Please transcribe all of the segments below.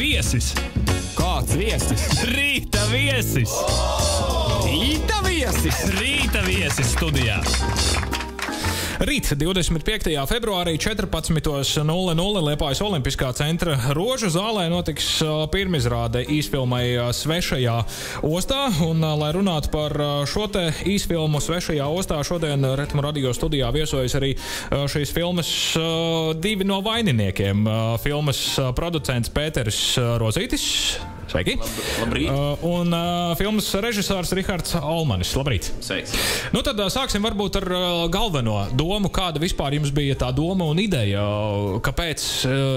Viesis! Kāds viesis? Rīta viesis! Rīta viesis! Rīta viesis studijā! Rīt, 25. februārī 14:00 Liepājas Olimpiskā centra Rožu zālē notiks pirmizrāde īsfilmai Svešajā ostā. Un, lai runātu par šo te īsfilmu Svešajā ostā, šodien Retmu radio studijā viesojas arī šīs filmas divi no vaininiekiem. Filmas producents Pēteris Rozītis. Sveiki! Labrīt! Un filmas režisārs Rihards Almanis. Labrīt! Sveiks! Nu tad sāksim varbūt ar galveno domu, kāda vispār jums bija tā doma un ideja, kāpēc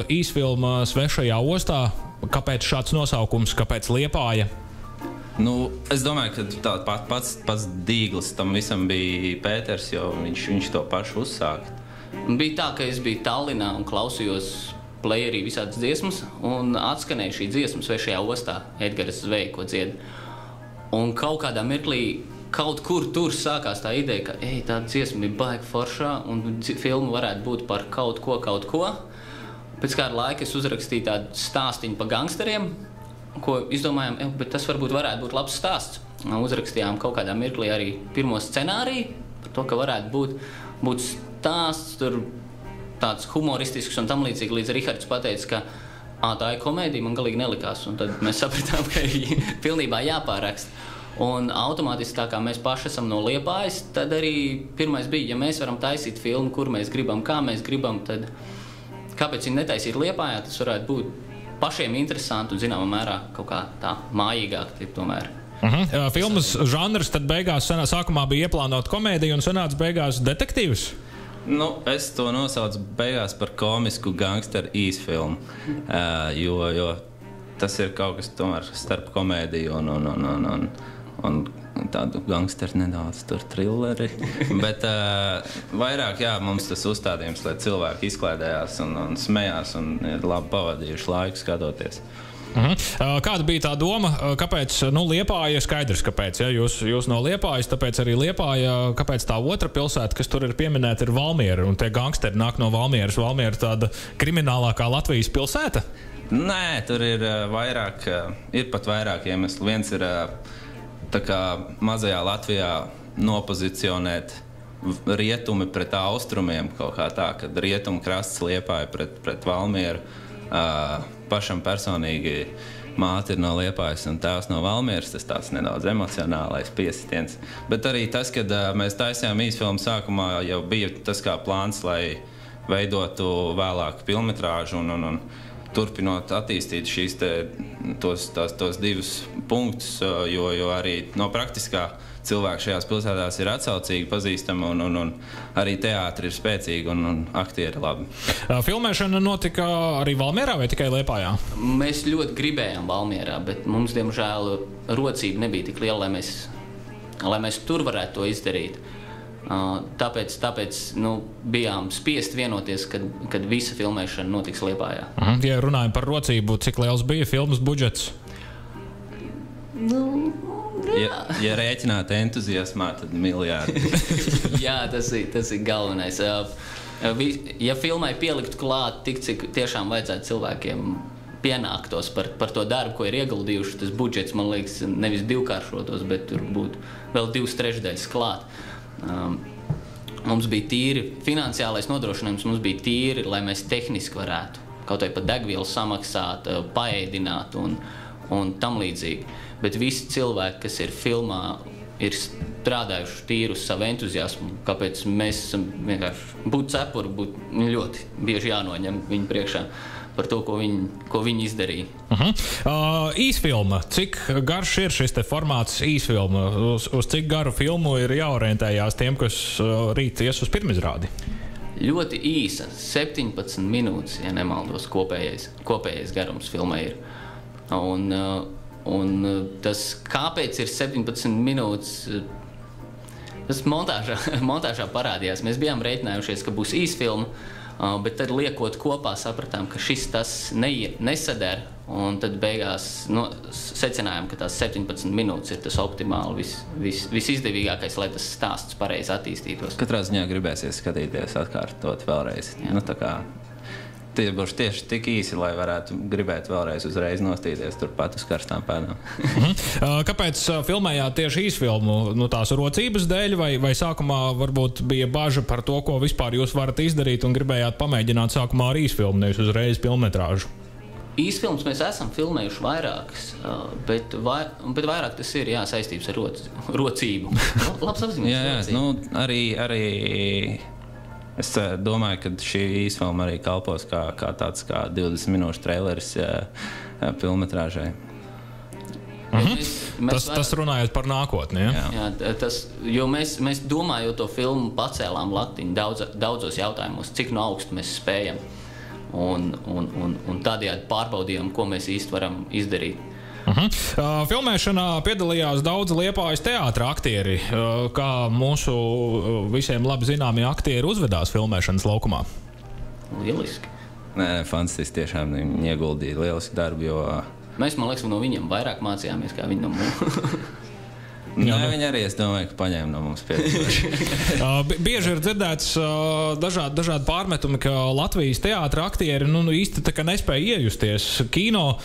īsfilma Svešajā ostā, kāpēc šāds nosaukums, kāpēc Liepāja? Nu, es domāju, ka pats dīglis tam visam bija Pēters, jo viņš to pašu uzsāka. Bija tā, ka es biju Tallinā un klausījos playerī visādas dziesmas, un atskanēja šī dziesma Svešajā ostā, Edgars Zveja, ko dzied. Un kaut kādā mirklī, kaut kur tur sākās tā ideja, ka tā dziesma bija baigi foršā, un filma varētu būt par kaut ko. Pēc kāda laika es uzrakstīju tādu stāstiņu par gangsteriem, ko izdomājām, bet tas varētu būt labs stāsts. Uzrakstījām kaut kādā mirklī arī pirmo scenāriju par to, ka varētu būt stāsts tur tāds humoristisks un tam līdzīgi, līdz Rihards pateica, ka tā ir komēdija, man galīgi nelikās. Un tad mēs sapratām, ka ir pilnībā jāpāraksta. Un automātiski tā kā mēs paši esam no Liepājas, tad arī pirmais bija, ja mēs varam taisīt filmu, kur mēs gribam, kā mēs gribam, tad kāpēc viņi netaisīt Liepājā, tas varētu būt pašiem interesanti un zināmā mērā kaut kā tā mājīgāk tomēr. Filmas žanrs tad beigās sākumā bija ieplānota komēdija un sanāca beigās detektīvs? Nu, es to nosaucu beigās par komisku gangsteru īsfilmu, jo tas ir kaut kas tomēr starp komēdiju un tādu gangsteru nedaudz tur trilleri. Bet vairāk, mums tas uzstādījums, lai cilvēki izklaidējās un smējās un ir labi pavadījuši laiku skatoties. Kāda bija tā doma, kāpēc, Liepāja, skaidrs kāpēc, ja? Jūs no Liepājas, tāpēc arī Liepāja, kāpēc tā otra pilsēta, kas tur ir pieminēta, ir Valmiera, un tie gangsteri nāk no Valmieras. Valmiera tāda kriminālākā Latvijas pilsēta? Nē, tur ir pat vairāk iemeslu. Viens ir tā kā mazajā Latvijā nopozicionēt rietumi pret austrumiem kaut kā tā, kad rietumu krasts Liepāja pret Valmieru. Pašam personīgi māte ir no Liepājas un tēvs no Valmieras, tas tāds nedaudz emocionālais piesitiens. Bet arī tas, kad mēs taisījām īsfilmu sākumā, jau bija tas kā plāns, lai veidotu vēlāk filmetrāžu un turpinot attīstīt tos divus punktus, jo arī no praktiskā cilvēki šajās pilsētās ir atsaucīgi, pazīstami un arī teātri ir spēcīgi un aktieri labi. Filmēšana notika arī Valmierā vai tikai Liepājā? Mēs ļoti gribējām Valmierā, bet mums, diemžēl, rocība nebija tik liela, lai mēs tur varētu to izdarīt. Tāpēc bijām spiest vienoties, kad visa filmēšana notiks Liepājā. Ja runājam par rocību, cik liels bija filmas budžets? Ja rēķināt entuziasmā, tad miljardi. Jā, tas ir galvenais. Ja filmai pieliktu klāt tik, cik tiešām vajadzētu cilvēkiem pienāktos par to darbu, ko ir ieguldījuši, tas budžets, man liekas, nevis divkāršotos, bet tur būtu vēl 2/3 klāt. Mums bija tīri finansiālais nodrošinājums, mums bija tīri, lai mēs tehniski varētu kaut vai par degvielu samaksāt, paēdināt un tam līdzīgi. Bet visi cilvēki, kas ir filmā, ir strādājuši tīri uz savu entuziasmu. Kāpēc mēs esam vienkārši būt cepuri, būtu ļoti bieži jānoņem viņu priekšā par to, ko viņi izdarīja. Īsfilma. Cik garš ir šis te formāts īsfilma? Uz cik garu filmu ir jāorientējās tiem, kas rīt ies uz pirmizrādi? Ļoti īsa. 17 minūtes, ja nemaldos, kopējais garums filmai ir. Un tas, kāpēc ir 17 minūtes, tas montāžā parādījās. Mēs bijām rēķinājušies, ka būs īsfilma, bet tad liekot kopā sapratām, ka tas nesader, un tad beigās secinājām, ka tās 17 minūtes ir tas optimāli visizdevīgākais, lai tas stāsts pareizi attīstītos. Katrā ziņā gribēsies skatīties atkārtot vēlreiz. Tā kā tie būs tieši tik īsi, lai varētu gribēt vēlreiz uzreiz nostīties turpat uz karstām pēdām. Kāpēc filmējāt tieši īsfilmu? Tās rocības dēļ vai sākumā varbūt bija baža par to, ko vispār jūs varat izdarīt un gribējāt pamēģināt sākumā ar īsfilmu, nevis uzreiz filmmetrāžu? Īsfilms mēs esam filmējuši vairākas, bet vairāk tas ir saistības ar rocību. Labs apzīmējums. Jā, arī es domāju, ka šī īsfilma arī kalpos kā tāds 20 minūšu traileris filmmetrāžai. Tas runājot par nākotni, ja? Jā, jo mēs domājot to filmu pacēlām laktiņu daudzos jautājumos, cik no augstu mēs spējam. Un tādējādi pārbaudījām, ko mēs īsti varam izdarīt. Filmēšanā piedalījās daudz Liepājas teātra aktieri. Kā mūsu visiem labi zināmie aktieri uzvedās filmēšanas laukumā? Lieliski. Nē, fantastiski, tiešām viņi ieguldīja lielisku darbu, jo... Mēs, man liekas, no viņiem vairāk mācījāmies, kā viņi no mums. Viņi arī, es domāju, ka paņēma no mums piedalījuši. Bieži ir dzirdēts dažādi pārmetumi, ka Latvijas teātra aktieri īsti tā kā nespēja iejusties kino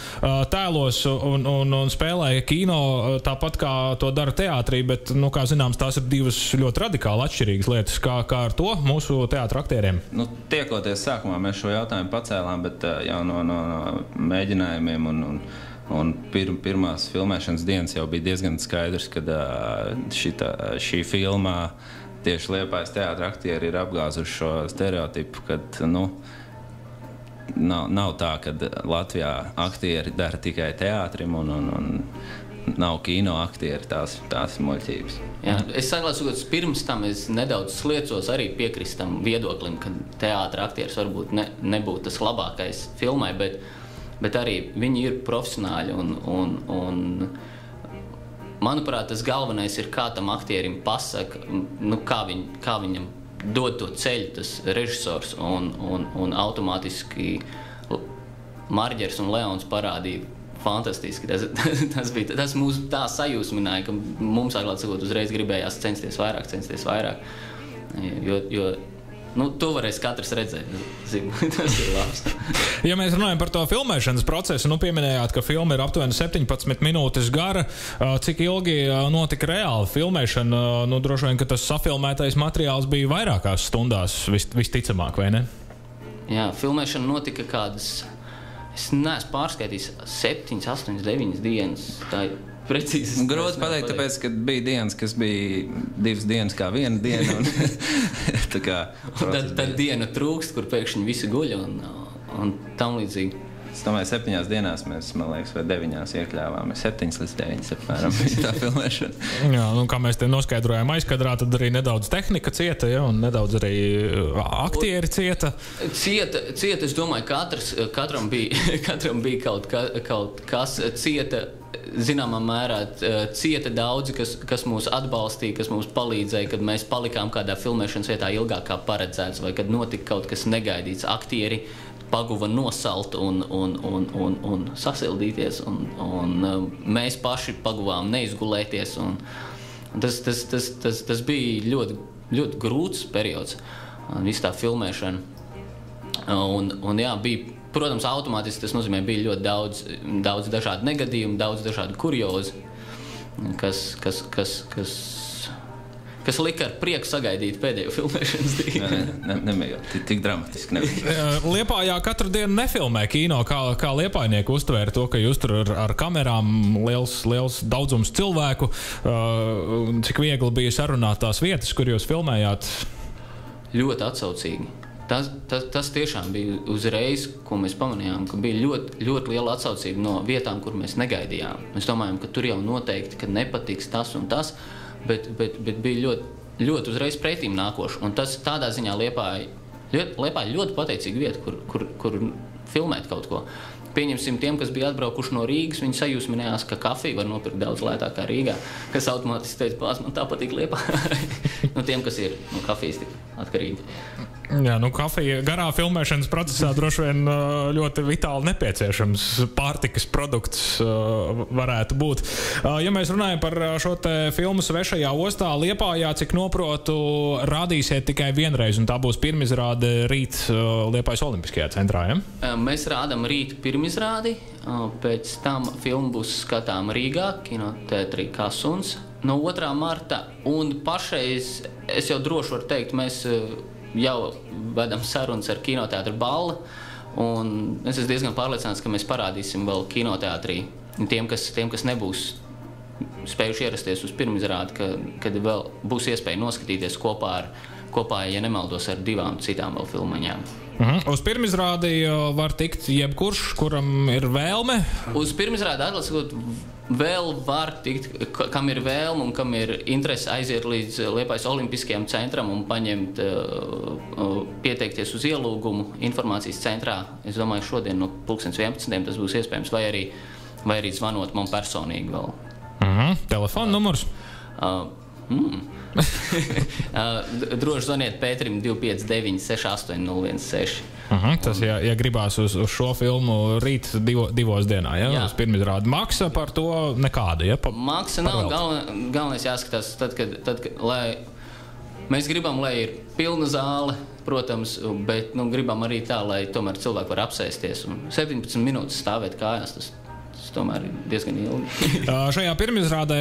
tēlos un spēlē kino tāpat, kā to dara teātrī, bet, kā zināms, tās ir divas ļoti radikāli atšķirīgas lietas. Kā ar to mūsu teātra aktieriem? Tiekoties sākumā, mēs šo jautājumu pacēlām, bet jau no mēģinājumiem un pirmās filmēšanas dienas jau bija diezgan skaidrs, ka šī filmā tieši Liepājas teātra aktieri ir apgāzuši šo stereotipu, kad nav tā, ka Latvijā aktieri dara tikai teātrim un nav kino aktieri, tās muļķības. Jā, es saglāsot, pirms tam es nedaudz sliecos arī piekristam viedoklim, ka teātra aktieris varbūt nebūtu tas labākais filmai, bet arī viņi ir profesionāļi un manuprāt, tas galvenais ir, kā tam aktierim pasaka, kā viņam dod to ceļu, tas režisors un automātiski Marģers un Leons parādīja fantastiski. Tas mūs tā sajūsmināja, ka mums, atklāt sakot, uzreiz gribējās censties vairāk, jo to varēs katrs redzēt. Tas ir labs. Ja mēs runājam par to filmēšanas procesu, pieminējāt, ka filma ir aptuveni 17 minūtes gara. Cik ilgi notika reāli filmēšana? Droši vien, ka tas safilmētais materiāls bija vairākās stundās, visticamāk, vai ne? Jā, filmēšana notika kādas, es neesmu pārskaitījis, 7, 8, 9 dienas. Tā ir precīzi. Grūti pateikt, tāpēc, ka bija dienas, kas bija 2 dienas kā 1 diena. Tad diena trūkst, kur pēkšņi visi guļ un tam līdzīgi. Es domāju, 7 dienās mēs, man liekas, vai 9 iekļāvām. 7 līdz 9 apmēram bija tā filmēšana. Jā, kā mēs te noskaidrojām aizkadrā, tad arī nedaudz tehnika cieta, ja, un nedaudz arī aktieri cieta. Cieta, es domāju, katram bija kaut kas cieta. Zināmā mērā cieta daudzi, kas mūs atbalstīja, kas mums palīdzēja, kad mēs palikām kādā filmēšanas vietā ilgāk kā paredzēts, vai kad notika kaut kas negaidīts. Aktieri paguva nosalt un sasildīties, un mēs paši paguvām neizgulēties. Tas bija ļoti, ļoti grūts periods, viss tā filmēšana. Un jā, bija, protams, automātiski tas nozīmē, bija ļoti daudz dažādu negadījumu, daudz dažādu kuriozu, kas lika ar prieku sagaidīt pēdējo filmēšanas dienu. Nebija tik dramatiski. Nebija. Liepājā katru dienu nefilmē kino, kā liepājnieki uztvēra to, ka jūs tur ar kamerām liels daudzums cilvēku. Cik viegli bija sarunāt tās vietas, kur jūs filmējāt? Ļoti atsaucīgi. Tas tiešām bija uzreiz, ko mēs pamanījām, ka bija ļoti, ļoti liela atsaucība no vietām, kur mēs negaidījām. Mēs domājam, ka tur jau noteikti, ka nepatiks tas un tas, bet bija ļoti, ļoti uzreiz pretīm nākoši. Un tas tādā ziņā Liepāja ļoti pateicīga vieta, kur filmēt kaut ko. Pieņemsim tiem, kas bija atbraukuši no Rīgas, viņi sajūsminējās, ka kafiju var nopirkt daudz lētāk kā Rīgā, kas automātiski teica, man tā patīk Liepāja. Tiem, kas ir no kafijas tik atkarīgi. Jā, nu kafija garā filmēšanas procesā droši vien ļoti vitāli nepieciešams pārtikas produkts varētu būt. Ja mēs runājam par šo te filmu Svešajā ostā Liepājā, cik noprotu, rādīsiet tikai vienreiz, un tā būs pirmizrāde rīt Liepājas Olimpiskajā centrā, ja? Mēs rādam rīt pirmizrādi, pēc tam filma būs skatām Rīgā, kinoteātrī Kasuns, no 2. marta, un pašreiz, es jau droši varu teikt, mēs jau vedam sarunas ar kinoteātru Balla, un es esmu diezgan pārliecināts, ka mēs parādīsim vēl kinoteātrī tiem, kas nebūs spējuši ierasties uz pirmizrādi, kad vēl būs iespēja noskatīties kopā, ja nemaldos, ar 2 citām vēl filmaņām. Uz pirmizrādi var tikt jebkurš, kuram ir vēlme? Uz pirmizrādi atlasot vēl var tikt, kam ir vēlme un kam ir interese aiziet līdz Liepājas Olimpiskajam centram un paņemt, pieteikties uz ielūgumu informācijas centrā. Es domāju, šodien no 11:00 tas būs iespējams, vai arī zvanot man personīgi vēl. Telefona numurs? Droši zvaniet Pēterim 259 68016. Tas, ja gribās uz šo filmu rīt 2 dienā, ja? Jā. Uz pirmizrādi. Maksa par to nekāda, ja? Maksa nav, galvenais jāskatās, tad, kad lai mēs gribam, lai ir pilna zāle, protams, bet gribam arī tā, lai tomēr cilvēki var apsēsties un 17 minūtes stāvēt kājās, tas tomēr ir diezgan ilgi. Šajā pirmizrādē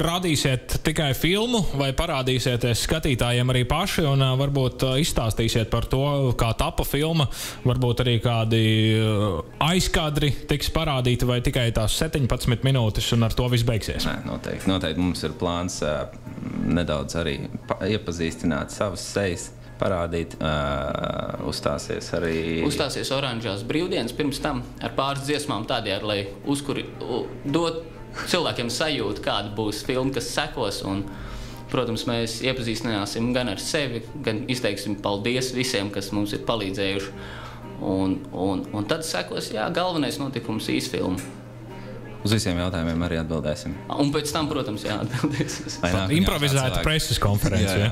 rādīsiet tikai filmu vai parādīsieties skatītājiem arī paši un varbūt izstāstīsiet par to, kā tapa filma, varbūt arī kādi aizkadri tiks parādīti vai tikai tās 17 minūtes un ar to viss beigsies? Nē, noteikti mums ir plāns nedaudz arī iepazīstināt savas sejas, parādīt, uzstāsies arī... Uzstāsies Oranžās brīvdienas pirms tam ar pāris dziesmām tādējādi, lai dot cilvēkiem sajūtu, kāda būs filma, kas sekos, un, protams, mēs iepazīstināsim gan ar sevi, gan izteiksim paldies visiem, kas mums ir palīdzējuši, un tad sekos, galvenais notikums īsfilma. Uz visiem jautājumiem arī atbildēsim. Un pēc tam, protams, atbildēsim. Improvizēta preses konference, jā.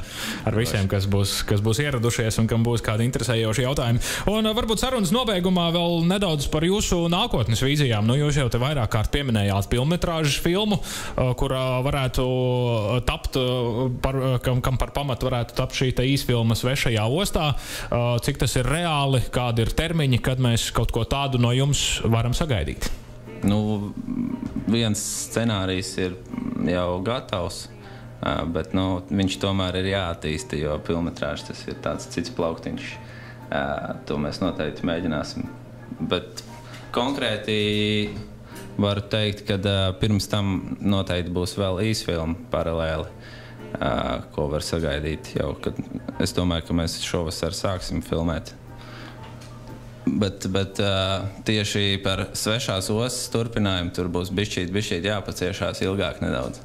Ar visiem, kas būs ieradušies un kam būs kādi interesējoši jautājumi. Un varbūt sarunas nobeigumā vēl nedaudz par jūsu nākotnes vīzijām. Jūs jau te vairāk kārt pieminējāt filmetrāžas filmu, kurā varētu tapt, kam par pamatu varētu tapt šī te īsfilma Svešajā ostā. Cik tas ir reāli, kādi ir termiņi, kad mēs kaut ko tādu no jums varam sagaidīt? Viens scenārijs ir jau gatavs, bet viņš tomēr ir jāattīsta, jo filmetrāžs tas ir tāds cits plauktiņš. To mēs noteikti mēģināsim. Bet konkrēti varu teikt, ka pirms tam noteikti būs vēl īsfilma paralēli, ko var sagaidīt jau, kad es domāju, ka mēs šovasar sāksim filmēt. Bet tieši par Svešās ostas turpinājumu tur būs bišķīt jāpaciešās ilgāk nedaudz.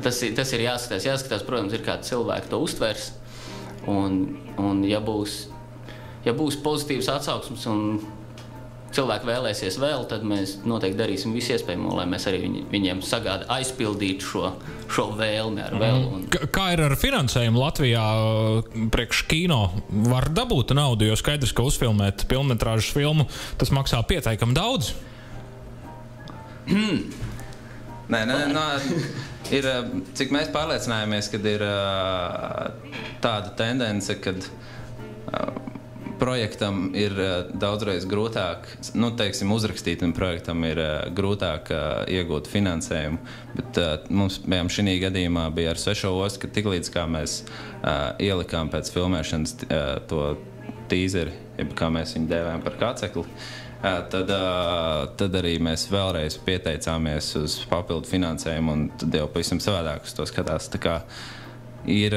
Tas ir jāskatās, protams, ir kāds cilvēki to uztvers, un ja būs pozitīvs atsauksmes un cilvēki vēlēsies vēl, tad mēs noteikti darīsim visu iespējamo, lai mēs arī viņiem aizpildītu šo vēlmi ar vēl. Kā ir ar finansējumu Latvijā priekš kino? Var dabūt naudu, jo skaidrs, ka uzfilmēt filmetrāžas filmu, tas maksā pietiekami daudz? Nē, ir, cik mēs pārliecinājāmies, kad ir tāda tendence, kad projektam ir daudzreiz grūtāk, uzrakstīt, un projektam ir grūtāk iegūt finansējumu, bet mums, šī gadījumā bija ar Svešo ostu, ka tiklīdz kā mēs ielikām pēc filmēšanas to tīzeri, kā mēs viņu dēvējam par kācekli, tad arī mēs vēlreiz pieteicāmies uz papildu finansējumu, un tad jau pavisam savādāk uz to skatās. Tā kā ir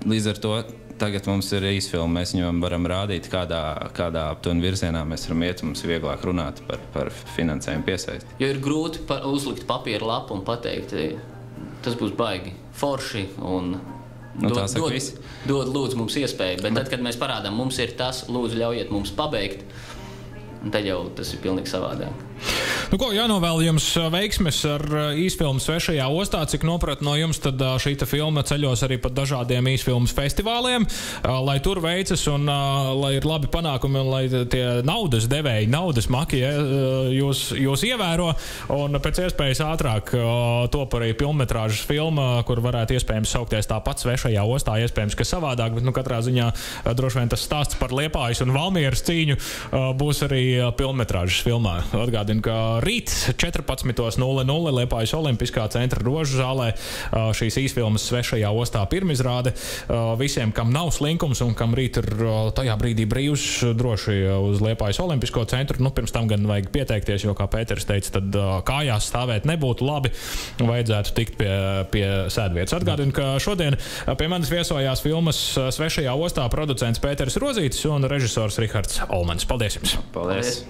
līdz ar to tagad mums ir īsfilma, mēs viņam varam rādīt, kādā aptuveni virzienā mēs varam iet, mums ir vieglāk runāt par finansējumu piesaisti. Jo ir grūti uzlikt papīra lapu un pateikt, tas būs baigi forši un dod lūdzu mums iespēju, bet tad, kad mēs parādām, mums ir tas, lūdzu ļaujiet mums pabeigt, un tad jau tas ir pilnīgi savādāk. Nu ko, jānovēl jums veiksmes ar īsfilmu Svešajā ostā. Cik nopratu no jums, tad šīta filma ceļos arī pa dažādiem īsfilmas festivāliem. Lai tur veicas un lai ir labi panākumi un lai tie naudas devēji, naudas maki jūs ievēro. Un pēc iespējas ātrāk top arī filmmetrāžas filma, kur varētu iespējams saukties tāpat Svešajā ostā. Iespējams, ka savādāk, bet katrā ziņā droši vien tas stāsts par Liepājas un Valmieras cīņu būs arī filmmetrāžas filmā. Atgādinu, ka rīt 14:00 Liepājas Olimpiskā centra Rožu zālē šīs īsfilmas Svešajā ostā pirmizrāde. Visiem, kam nav slinkums un kam rīt ir tajā brīdī brīvs, droši uz Liepājas Olimpisko centru. Nu, pirms tam gan vajag pieteikties, jo, kā Pēters teica, tad kājās stāvēt nebūtu labi. Vajadzētu tikt pie sēdvietas. Atgādinu, ka šodien pie manis viesojās filmas Svešajā ostā producents Pēters Rozītis un režisors Rihards Olmans. Paldies jums! Paldies!